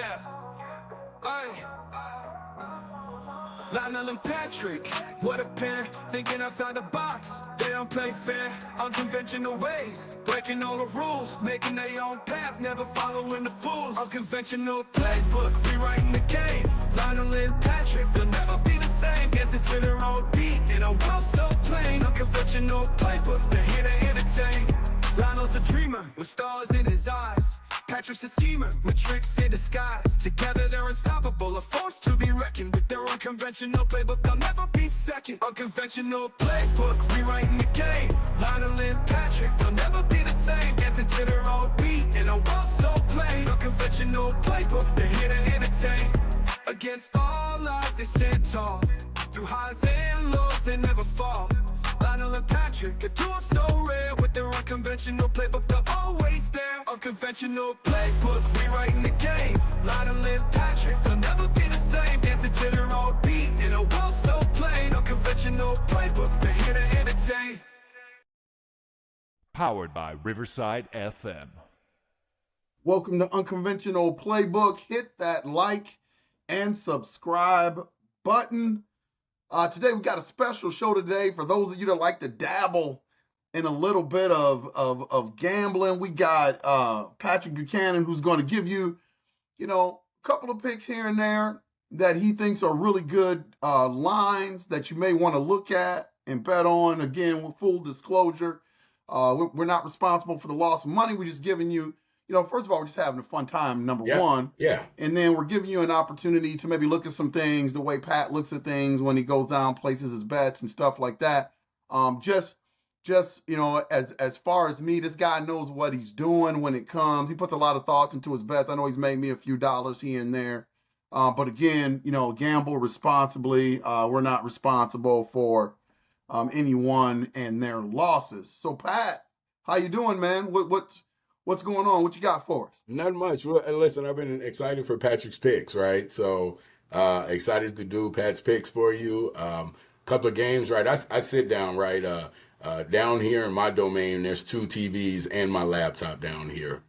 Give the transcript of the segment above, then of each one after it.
Yeah. Aye. Lionel and Patrick, what a pair, thinking outside the box. They don't play fair, unconventional ways, breaking all the rules, making their own path, never following the fools. Unconventional playbook, rewriting the game. Lionel and Patrick, they'll never be the same. Dancing to their own beat in a world so plain. Unconventional playbook, they're here to entertain. Lionel's a dreamer with stars in his eyes. Patrick's a schemer with tricks in disguise. Together they're unstoppable, a force to be reckoned with. Their unconventional playbook, they'll never be second. Unconventional playbook, rewriting the game. Lionel and Patrick, they'll never be the same. Dancing to their own beat in a world so plain. Unconventional playbook, they're here to entertain. Against all odds they stand tall. Through highs and lows they never fall. Lionel and Patrick, a duo so rare. With their unconventional playbook, they're always there. Unconventional playbook, rewriting the game. Lionel and Patrick, they'll never be the same. Dancing to their own beat in a world so plain. Unconventional playbook, they're here to entertain. Powered by Riverside FM. Welcome to Unconventional Playbook. Hit that like and subscribe button. Today we got a special show today for those of you that like to dabble in a little bit of gambling. We got Patrick Buchanan, who's going to give you, a couple of picks here and there that he thinks are really good lines that you may want to look at and bet on. Again, with full disclosure, we're not responsible for the loss of money. We're just giving you, first of all, we're just having a fun time, number one. Yeah. And then we're giving you an opportunity to maybe look at some things, the way Pat looks at things when he goes down, places his bets and stuff like that. Just as far as me, this guy knows what he's doing when it comes. He puts a lot of thoughts into his bets. I know he's made me a few dollars here and there. But again, gamble responsibly. We're not responsible for anyone and their losses. So Pat, how you doing, man? What's going on? What you got for us? Not much. Well, listen, I've been excited for Patrick's picks, right? So excited to do Pat's picks for you. Couple of games, right? I sit down, right? Down here in my domain, there's 2 TVs and my laptop down here.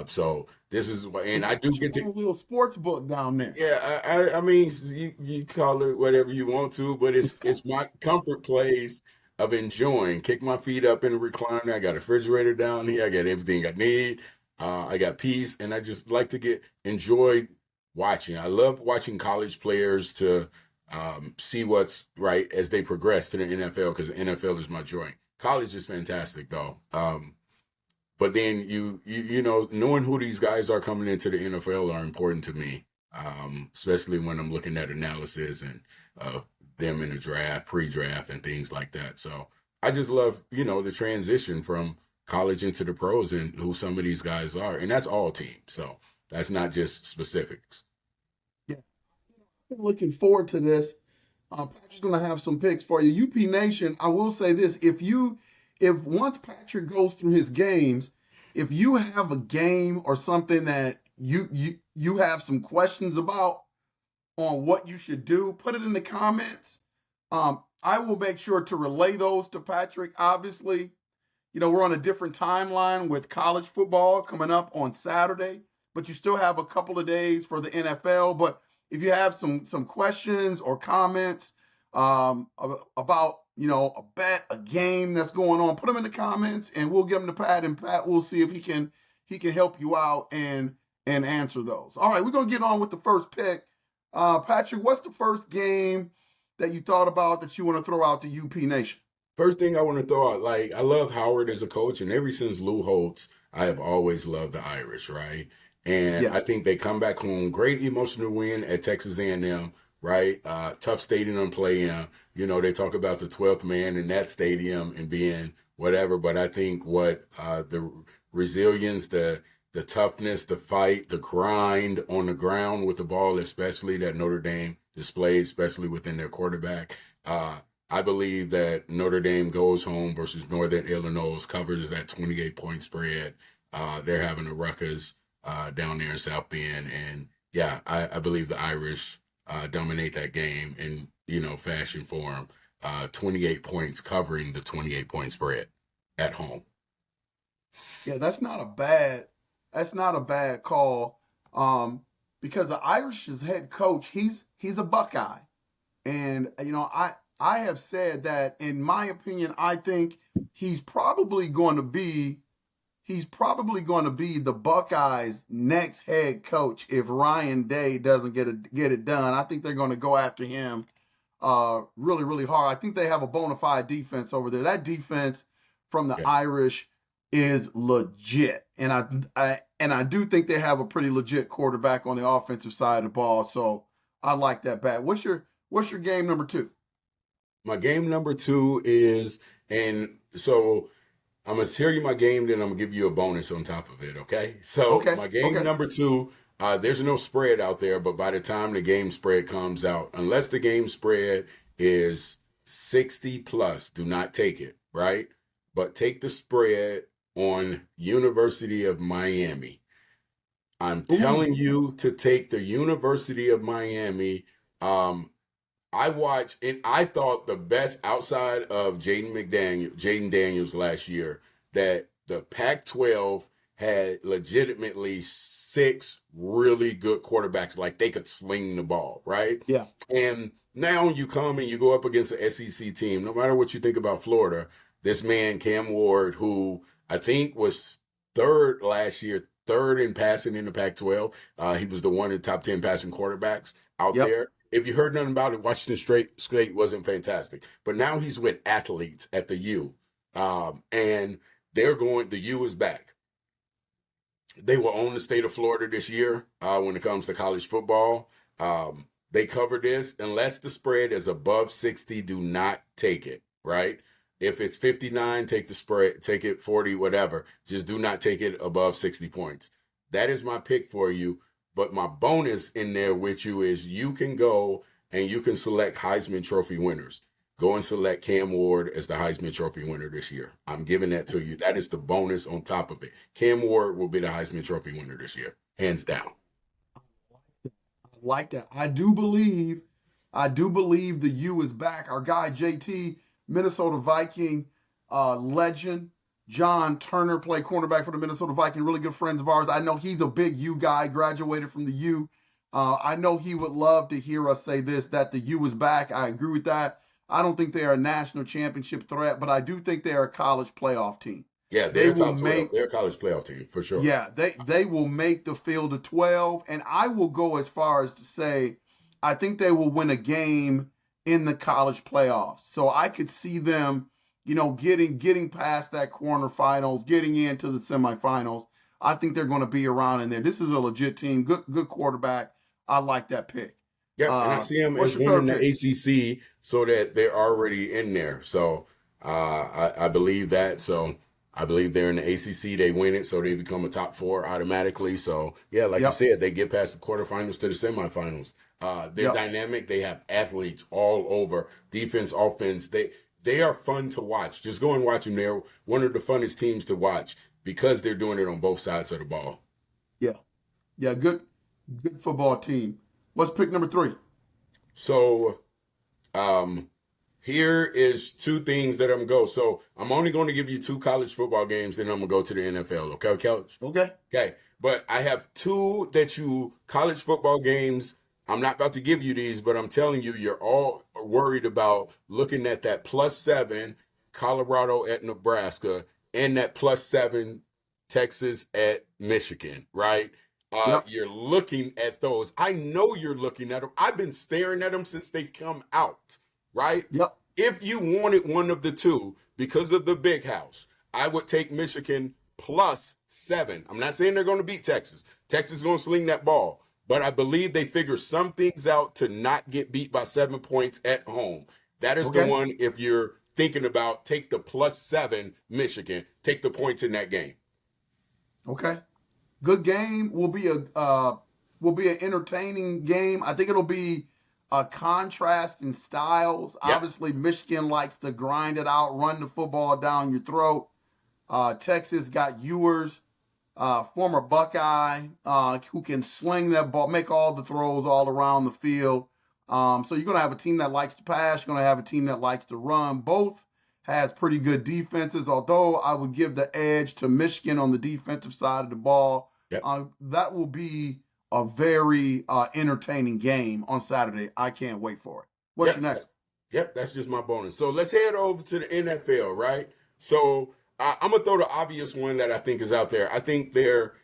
So this is, and I do get to a little sports book down there. Yeah, I mean, you call it whatever you want to, but it's my comfort place of enjoying. Kick my feet up in the recliner. I got a refrigerator down here. I got everything I need. I got peace, and I just like to enjoy watching. I love watching college players to see what's right as they progress to the NFL, because the NFL is my joint. College is fantastic, though. But then you knowing who these guys are coming into the NFL are important to me, especially when I'm looking at analysis and them in the draft, pre-draft, and things like that. So I just love, the transition from college into the pros and who some of these guys are. And that's all teams. So that's not just specifics. Yeah. I'm looking forward to this. Patrick's going to have some picks for you. UP Nation, I will say this. If once Patrick goes through his games, if you have a game or something that you have some questions about on what you should do, put it in the comments. I will make sure to relay those to Patrick. Obviously, we're on a different timeline with college football coming up on Saturday, but you still have a couple of days for the NFL. But if you have some questions or comments about, a bet, a game that's going on, put them in the comments and we'll give them to Pat, and Pat will see if he can help you out and answer those. All right, we're going to get on with the first pick. Patrick, what's the first game that you thought about that you want to throw out to UP Nation? First thing I want to throw out, I love Howard as a coach, and ever since Lou Holtz, I have always loved the Irish, right? And I think they come back home, great emotional win at Texas A&M, right? Tough stadium to play in. They talk about the 12th man in that stadium and being whatever, but I think what the resilience, the toughness, the fight, the grind on the ground with the ball, especially that Notre Dame displayed, especially within their quarterback. I believe that Notre Dame goes home versus Northern Illinois, covers that 28-point spread. They're having a ruckus down there in South Bend. And, I believe the Irish dominate that game in, fashion form. 28 points covering the 28-point spread at home. Yeah, that's not a bad call. because the Irish's head coach, he's a Buckeye. And I have said that in my opinion, I think he's probably going to be the Buckeyes' next head coach if Ryan Day doesn't get it done. I think they're going to go after him really, really hard. I think they have a bona fide defense over there. That defense from the Yeah. Irish is legit, and I do think they have a pretty legit quarterback on the offensive side of the ball. So I like that bet. What's your game number 2? My game number 2 is, and so I'm going to tell you my game, then I'm going to give you a bonus on top of it, okay? So Okay, my game okay. number 2, there's no spread out there, but by the time the game spread comes out, unless the game spread is 60 plus, do not take it, right? But take the spread on University of Miami. I'm telling you to take the University of Miami. I watched, and I thought the best outside of Jaden Daniels last year, that the Pac-12 had legitimately 6 really good quarterbacks, like they could sling the ball, right? Yeah. And now you come and you go up against an SEC team, no matter what you think about Florida, this man, Cam Ward, who I think was third last year, third in passing in the Pac-12. He was one of the top 10 passing quarterbacks out Yep. there. If you heard nothing about it, Washington State wasn't fantastic. But now he's with athletes at the U. And the U is back. They will own the state of Florida this year when it comes to college football. They cover this. Unless the spread is above 60, do not take it, right? If it's 59, take the spread, take it 40, whatever. Just do not take it above 60 points. That is my pick for you. But my bonus in there with you is you can go and you can select Heisman Trophy winners. Go and select Cam Ward as the Heisman Trophy winner this year. I'm giving that to you. That is the bonus on top of it. Cam Ward will be the Heisman Trophy winner this year, hands down. I like that. I do believe the U is back. Our guy JT, Minnesota Viking legend, John Turner, played cornerback for the Minnesota Viking, really good friends of ours. I know he's a big U guy, graduated from the U. I know he would love to hear us say this, that the U is back. I agree with that. I don't think they are a national championship threat, but I do think they are a college playoff team. Yeah, they're top 12. They're a college playoff team, for sure. Yeah, they will make the field of 12, and I will go as far as to say I think they will win a game in the college playoffs. So I could see them, getting past that quarterfinals, getting into the semifinals. I think they're going to be around in there. This is a legit team, good quarterback. I like that pick. Yeah, and I see them What's as your winning third the pick? ACC so that they're already in there. So I believe that. So I believe they're in the ACC. They win it, so they become a top 4 automatically. So, yeah, like you said, they get past the quarterfinals to the semifinals. They're dynamic. They have athletes all over, defense, offense. They are fun to watch. Just go and watch them. They're one of the funnest teams to watch because they're doing it on both sides of the ball. Yeah, good football team. What's pick number 3? So, here is 2 things that I'm going to go. So I'm only going to give you 2 college football games, then I'm going to go to the NFL. Okay, Coach? Okay. But I have 2 college football games. I'm not about to give you these, but I'm telling you, you're all worried about looking at that +7 Colorado at Nebraska and that +7 Texas at Michigan, right? You're looking at those. I know you're looking at them. I've been staring at them since they come out, right? Yep. If you wanted one of the 2 because of the big house, I would take Michigan +7. I'm not saying they're going to beat Texas. Texas is going to sling that ball. But I believe they figure some things out to not get beat by 7 points at home. That is the one, if you're thinking about, take the +7 Michigan, take the points in that game. Okay. Good game. Will be an entertaining game. I think it'll be a contrast in styles. Yep. Obviously, Michigan likes to grind it out, run the football down your throat. Texas got Ewers, former Buckeye, who can sling that ball, make all the throws all around the field. So you're going to have a team that likes to pass. You're going to have a team that likes to run. Both has pretty good defenses, although I would give the edge to Michigan on the defensive side of the ball. Yep. That will be a very entertaining game on Saturday. I can't wait for it. What's your Yep. next? Yep. That's just my bonus. So let's head over to the NFL, right? So I'm going to throw the obvious one that I think is out there. I think they're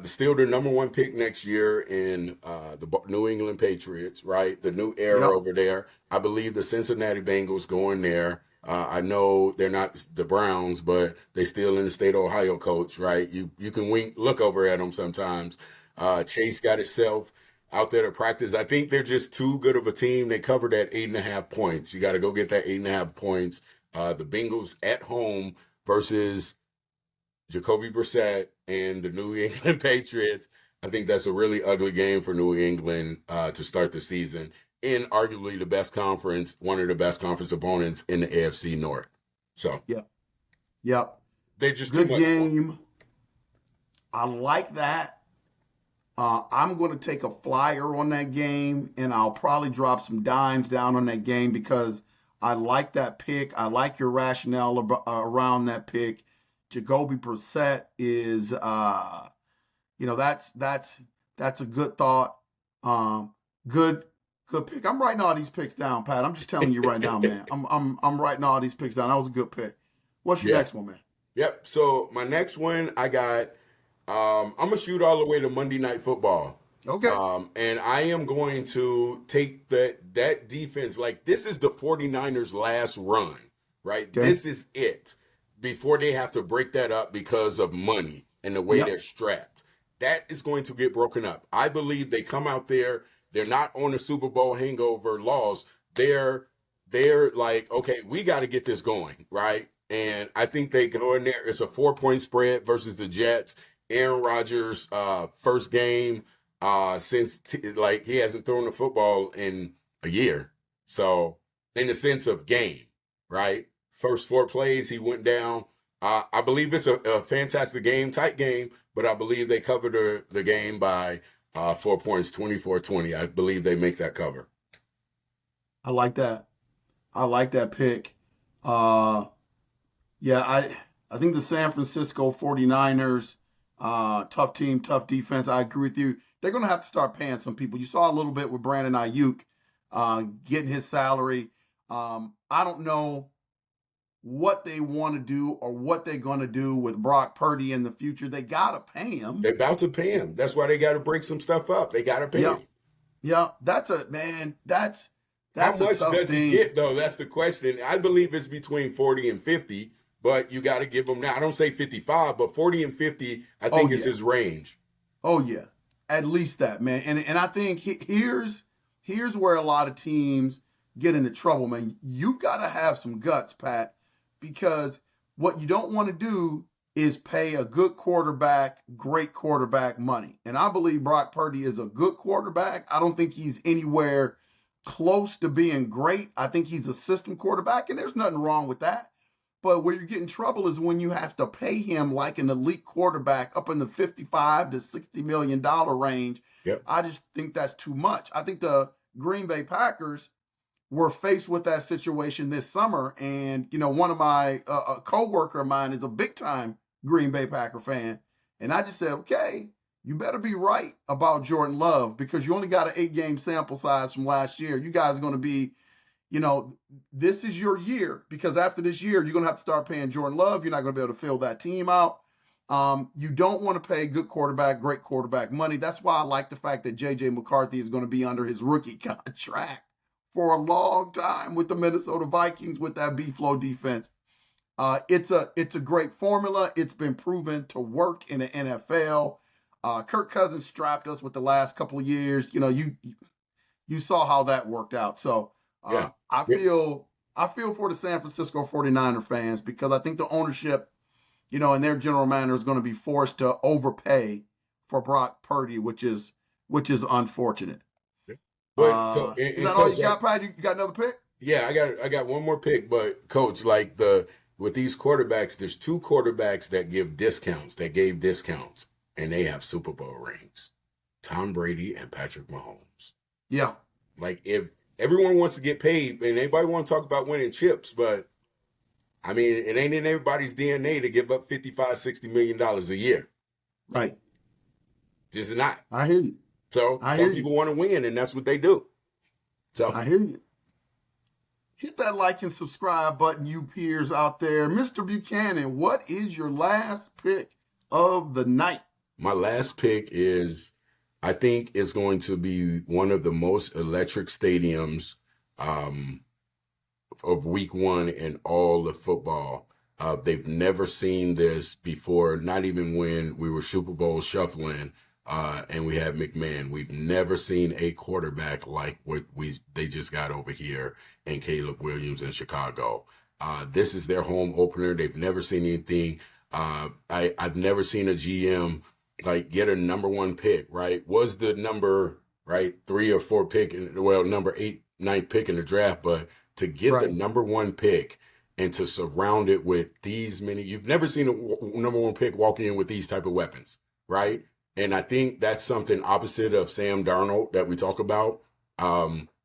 still the number one pick next year in the New England Patriots, right? The new era Yep. over there. I believe the Cincinnati Bengals going there. I know they're not the Browns, but they still in the state of Ohio, coach, right? You can look over at them sometimes. Chase got himself out there to practice. I think they're just too good of a team. They covered that 8.5 points. You got to go get that 8.5 points. The Bengals at home versus Jacoby Brissett and the New England Patriots. I think that's a really ugly game for New England to start the season in arguably the best conference, one of the best conference opponents in the AFC North. So, Yep. Yep. they're just Good too much fun. game. I like that. I'm going to take a flyer on that game, and I'll probably drop some dimes down on that game because I like that pick. I like your rationale around that pick. Jacoby Brissett is, that's a good thought. Good pick. I'm writing all these picks down, Pat. I'm just telling you right now, man. I'm writing all these picks down. That was a good pick. What's your Yeah. next one, man? Yep. So my next one, I got. I'm gonna shoot all the way to Monday Night Football. Okay. And I am going to take that defense. Like this is the 49ers' last run, right? Okay. This is it before they have to break that up because of money and the way Yep. they're strapped. That is going to get broken up. I believe they come out there. They're not on a Super Bowl hangover loss. They're like, okay, we got to get this going, right? And I think they go in there. It's a 4-point spread versus the Jets. Aaron Rodgers' first game since like he hasn't thrown the football in a year. So in the sense of game, right? First 4 plays he went down. I believe it's a fantastic game, tight game, but I believe they covered the game by 4 points, 24-20. I believe they make that cover. I like that. I like that pick. Yeah, I think the San Francisco 49ers, tough team, tough defense. I agree with you. They're going to have to start paying some people. You saw a little bit with Brandon Ayuk getting his salary. I don't know what they want to do or what they're going to do with Brock Purdy in the future. They got to pay him. They're about to pay him. That's why they got to break some stuff up. They got to pay him. Yeah, that's a How much tough does thing. he get, though? That's the question. I believe it's between 40 and 50, but you got to give him now. I don't say 55, but 40 and 50, I think is his range. Oh, yeah. At least that, man. And I think here's where a lot of teams get into trouble, man. You've got to have some guts, Pat, because what you don't want to do is pay a good quarterback, great quarterback money. And I believe Brock Purdy is a good quarterback. I don't think he's anywhere close to being great. I think he's a system quarterback, and there's nothing wrong with that. But where you get in trouble is when you have to pay him like an elite quarterback up in the $55 to $60 million range. Yep. I just think that's too much. I think the Green Bay Packers were faced with that situation this summer. And, one of my a coworker of mine is a big time Green Bay Packer fan. And I just said, okay, you better be right about Jordan Love because you only got an 8-game sample size from last year. You guys are going to be, this is your year because after this year, you're going to have to start paying Jordan Love. You're not going to be able to fill that team out. You don't want to pay good quarterback, great quarterback money. That's why I like the fact that J.J. McCarthy is going to be under his rookie contract for a long time with the Minnesota Vikings with that B-flow defense. It's a great formula. It's been proven to work in the NFL. Kirk Cousins strapped us with the last couple of years. You saw how that worked out. So I feel for the San Francisco 49er fans because I think the ownership, and their general manager is going to be forced to overpay for Brock Purdy, which is unfortunate. But is that all you got, Pat? You got another pick? Yeah, I got one more pick, but coach, like with these quarterbacks, there's 2 quarterbacks that gave discounts, and they have Super Bowl rings. Tom Brady and Patrick Mahomes. Yeah. Like if everyone wants to get paid and everybody want to talk about winning chips, but I mean, it ain't in everybody's DNA to give up $55, $60 million a year. Right. Just not. I hear you. So I hear some you. people want to win, and that's what they do. So I hear you. Hit that like and subscribe button, you peers out there. Mr. Buchanan, what is your last pick of the night? my last pick is, I think it's going to be one of the most electric stadiums um, of week one in all of football. They've never seen this before, not even when we were Super Bowl shuffling and we had McMahon. We've never seen a quarterback like what they just got over here in Caleb Williams in Chicago. This is their home opener. They've never seen anything. I've never seen a GM like get a number one pick, right? Was the number, right, 3 or 4 pick, number 8, 9th pick in the draft, but to get the Right. number one pick and to surround it with these many, you've never seen a number one pick walking in with these type of weapons, right? And I think that's something opposite of Sam Darnold that we talk about,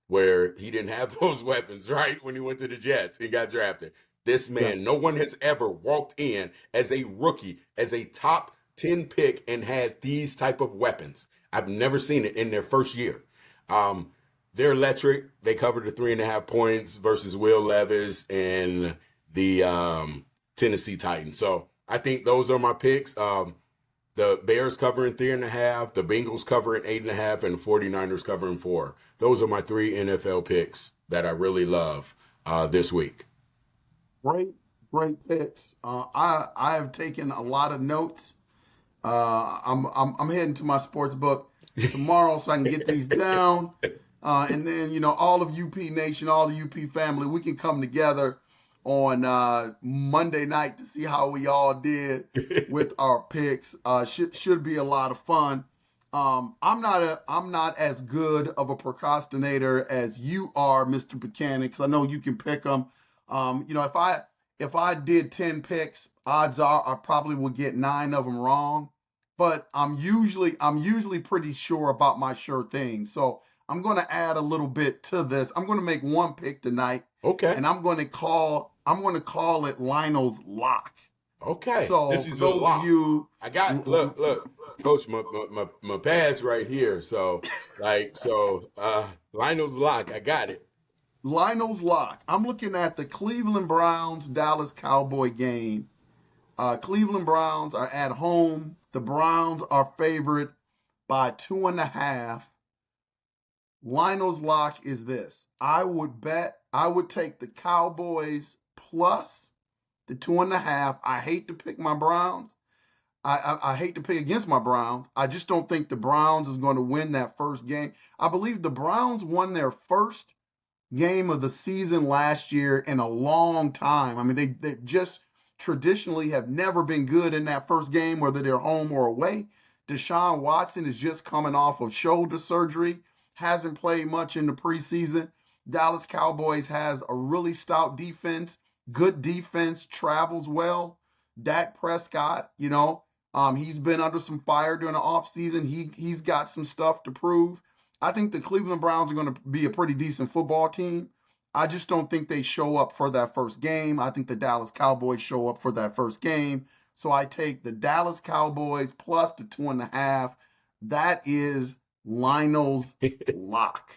where he didn't have those weapons, right? When he went to the Jets and got drafted. This Yeah. man, no one has ever walked in as a rookie, as a top 10 pick and had these type of weapons. I've never seen it in their first year. They're electric. They covered the 3.5 points versus Will Levis and the Tennessee Titans. So I think those are my picks. The Bears covering 3.5, the Bengals covering 8.5, and the 49ers covering 4. Those are my 3 NFL picks that I really love this week. Great picks. I have taken a lot of notes. I'm heading to my sports book tomorrow so I can get these down. And then, all of UP Nation, all the UP family, we can come together on Monday night to see how we all did with our picks. Should be a lot of fun. I'm not as good of a procrastinator as you are, Mr. Buchanan, because I know you can pick them. If I did 10 picks, odds are I probably would get 9 of them wrong. But I'm usually pretty sure about my sure thing. So I'm going to add a little bit to this. I'm going to make one pick tonight, Okay. and I'm going to call it Lionel's lock. Okay. So This for is a those lock. of you, I got, look, Coach, my pad's right here. So, Lionel's lock. I got it. Lionel's lock. I'm looking at the Cleveland Browns Dallas Cowboy game. Cleveland Browns are at home. The Browns are favored by 2.5. Lionel's lock is this. I would take the Cowboys plus the 2.5. I hate to pick my Browns. I hate to pick against my Browns. I just don't think the Browns is going to win that first game. I believe the Browns won their first game of the season last year in a long time. I mean, they just traditionally have never been good in that first game, whether they're home or away. Deshaun Watson is just coming off of shoulder surgery, hasn't played much in the preseason. Dallas Cowboys has a really stout defense, good defense, travels well. Dak Prescott, he's been under some fire during the offseason. He's got some stuff to prove. I think the Cleveland Browns are going to be a pretty decent football team. I just don't think they show up for that first game. I think the Dallas Cowboys show up for that first game. So I take the Dallas Cowboys plus the 2.5. That is Lionel's lock.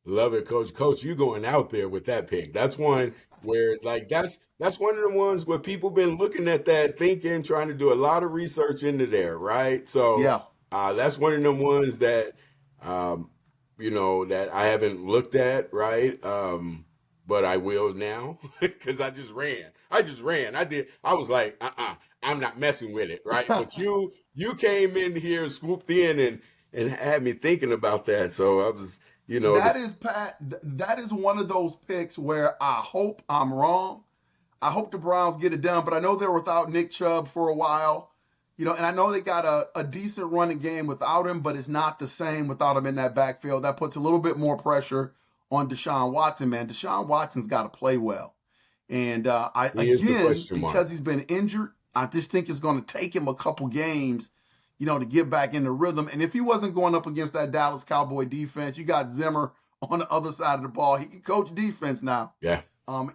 Love it, Coach. Coach, you going out there with that pick. That's one where, that's one of the ones where people been looking at that, thinking, trying to do a lot of research into there, right? So Yeah. that's one of them ones that, that I haven't looked at, right? But I will now because I just ran. I was like, I'm not messing with it, right? But you came in here, swooped in, and had me thinking about that. So I was, That is Pat. That is one of those picks where I hope I'm wrong. I hope the Browns get it done, but I know they're without Nick Chubb for a while, and I know they got a decent running game without him, but it's not the same without him in that backfield. That puts a little bit more pressure on Deshaun Watson, man. Deshaun Watson's got to play well, and he is the question mark. because he's been injured, I just think it's going to take him a couple games to get back in the rhythm. And if he wasn't going up against that Dallas Cowboy defense, you got Zimmer on the other side of the ball. He coach defense now. Yeah.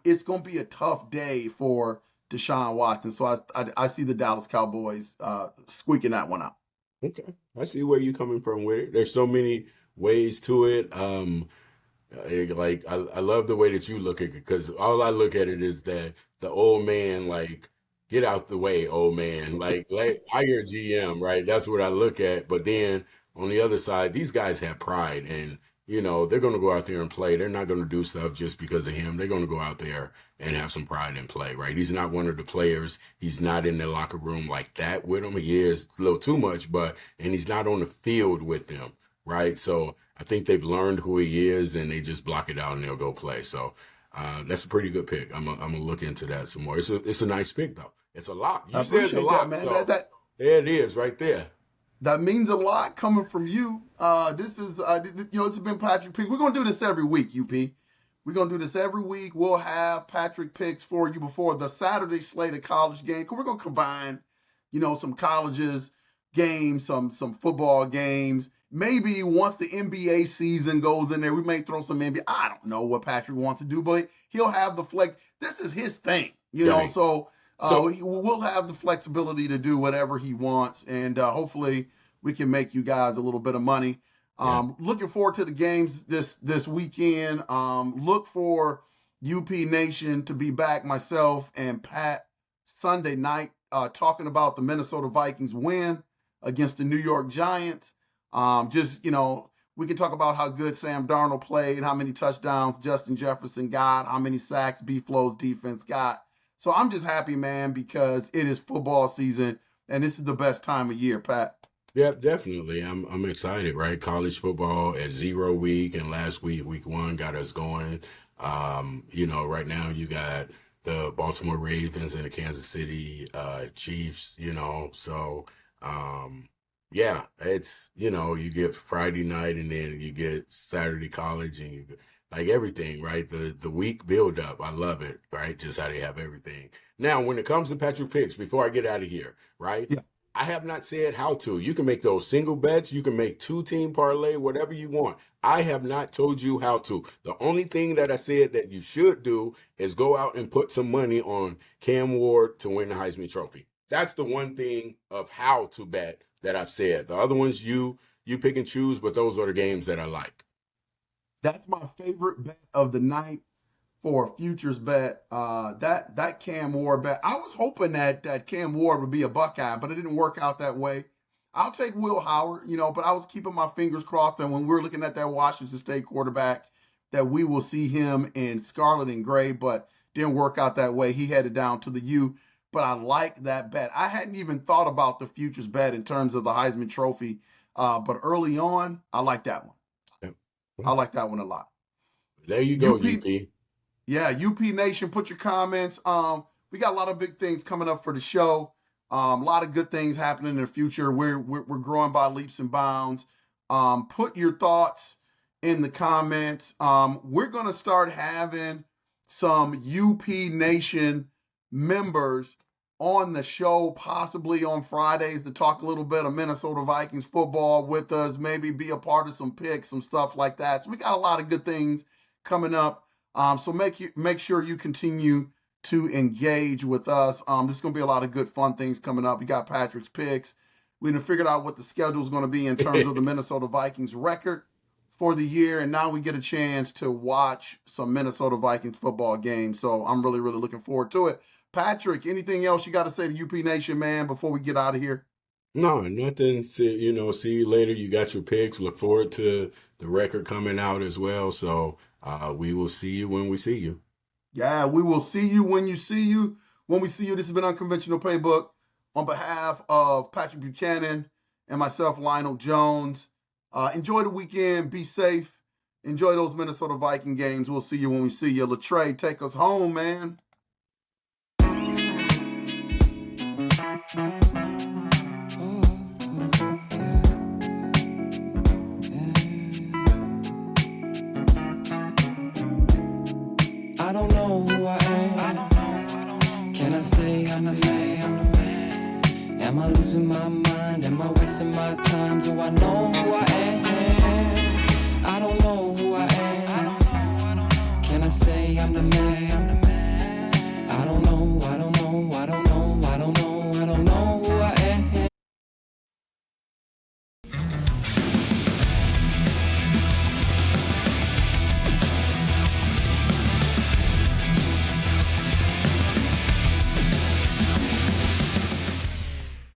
It's going to be a tough day for Deshaun Watson. So I see the Dallas Cowboys squeaking that one out. Okay, I see where you're coming from with it. There's so many ways to it. Like I love the way that you look at it because all I look at it is that the old man, like, get out the way, old man. Like I hear GM, right? That's what I look at. But then on the other side, these guys have pride, and they're going to go out there and play. They're not going to do stuff just because of him. They're going to go out there and have some pride and play, right? He's not one of the players. He's not in the locker room like that with them. He is a little too much, and he's not on the field with them, right? So I think they've learned who he is, and they just block it out and they'll go play. So that's a pretty good pick. I'm gonna look into that some more. It's a nice pick though. It's a lock. I You said it's a appreciate that, lock, man. so there it is, right there. That means a lot coming from you. This has been Patrick Picks. We're gonna do this every week, UP. We're gonna do this every week. We'll have Patrick Picks for you before the Saturday slate of college games. We're gonna combine, some colleges games, some football games. Maybe once the NBA season goes in there, we may throw some NBA. I don't know what Patrick wants to do, but he'll have the flex. This is his thing, Right. So So we'll have the flexibility to do whatever he wants, and hopefully we can make you guys a little bit of money. yeah, Looking forward to the games this weekend. Look for UP Nation to be back, myself and Pat, Sunday night, talking about the Minnesota Vikings win against the New York Giants. We can talk about how good Sam Darnold played, how many touchdowns Justin Jefferson got, how many sacks B-Flow's defense got. So I'm just happy, man, because it is football season, and this is the best time of year, Pat. yeah, definitely. I'm excited, right? College football at 0 week, and last week, week 1, got us going. Right now you got the Baltimore Ravens and the Kansas City Chiefs. So yeah, it's you get Friday night, and then you get Saturday college, and you get, like, everything, right? The week build up, I love it, right? Just how they have everything. Now, when it comes to Patrick Picks, before I get out of here, right? Yeah. I have not said how to. You can make those single bets. You can make 2-team parlay, whatever you want. I have not told you how to. The only thing that I said that you should do is go out and put some money on Cam Ward to win the Heisman Trophy. That's the one thing of how to bet that I've said. The other ones you pick and choose, but those are the games that I like. That's my favorite bet of the night for a futures bet. That Cam Ward bet. I was hoping that Cam Ward would be a Buckeye, but it didn't work out that way. I'll take Will Howard, but I was keeping my fingers crossed that when we're looking at that Washington State quarterback, that we will see him in scarlet and gray, but didn't work out that way. He headed down to the U. But I like that bet. I hadn't even thought about the futures bet in terms of the Heisman Trophy, but early on, I like that one. Yep. I like that one a lot. There you go, UP, UP. yeah, UP Nation, put your comments. We got a lot of big things coming up for the show. A lot of good things happening in the future. We're growing by leaps and bounds. Put your thoughts in the comments. We're gonna start having some UP Nation members on the show, possibly on Fridays, to talk a little bit of Minnesota Vikings football with us, maybe be a part of some picks, some stuff like that. So we got a lot of good things coming up. So make sure you continue to engage with us. There's going to be a lot of good fun things coming up. We got Patrick's picks. We done figured out what the schedule is going to be in terms of the Minnesota Vikings record for the year, and now we get a chance to watch some Minnesota Vikings football games. So I'm really, really looking forward to it. Patrick, anything else you got to say to UP Nation, man, before we get out of here? No, nothing. See you later. You got your picks. Look forward to the record coming out as well. So we will see you when we see you. Yeah, we will see you when you see you. When we see you, this has been Unconventional Playbook. On behalf of Patrick Buchanan and myself, Lionel Jones, enjoy the weekend. Be safe. Enjoy those Minnesota Viking games. We'll see you when we see you. Latre, take us home, man. I don't know who I am. Can I say I'm a man? Am I losing my mind? Am I wasting my time? Do I know who I am?